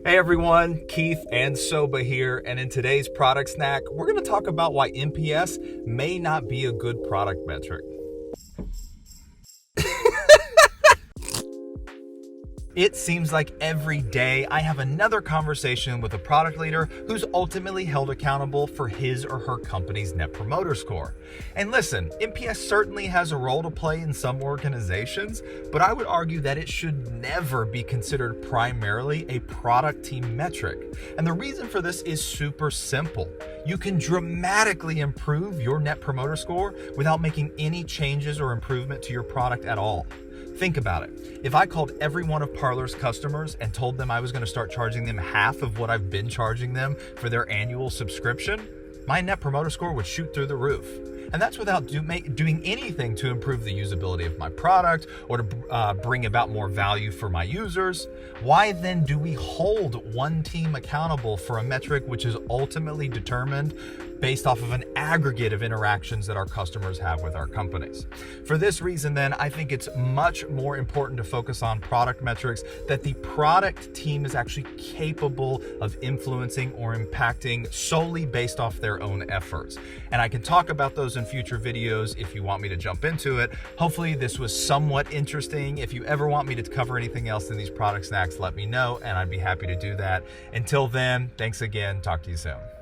Hey everyone, Keith and Soba here, and in today's product snack, we're going to talk about why NPS may not be a good product metric. It seems like every day I have another conversation with a product leader who's ultimately held accountable for his or her company's Net Promoter Score. And listen, NPS certainly has a role to play in some organizations, but I would argue that it should never be considered primarily a product team metric. And the reason for this is super simple. You can dramatically improve your Net Promoter Score without making any changes or improvement to your product at all. Think about it. If I called every one of Parlor's customers and told them I was going to start charging them half of what I've been charging them for their annual subscription, my Net Promoter Score would shoot through the roof. And that's without doing anything to improve the usability of my product or to bring about more value for my users. Why then do we hold one team accountable for a metric which is ultimately determined based off of an aggregate of interactions that our customers have with our companies? For this reason, then, I think it's much more important to focus on product metrics that the product team is actually capable of influencing or impacting solely based off their own efforts. And I can talk about those in future videos if you want me to jump into it. Hopefully this was somewhat interesting. If you ever want me to cover anything else in these product snacks, let me know and I'd be happy to do that. Until then, thanks again. Talk to you soon.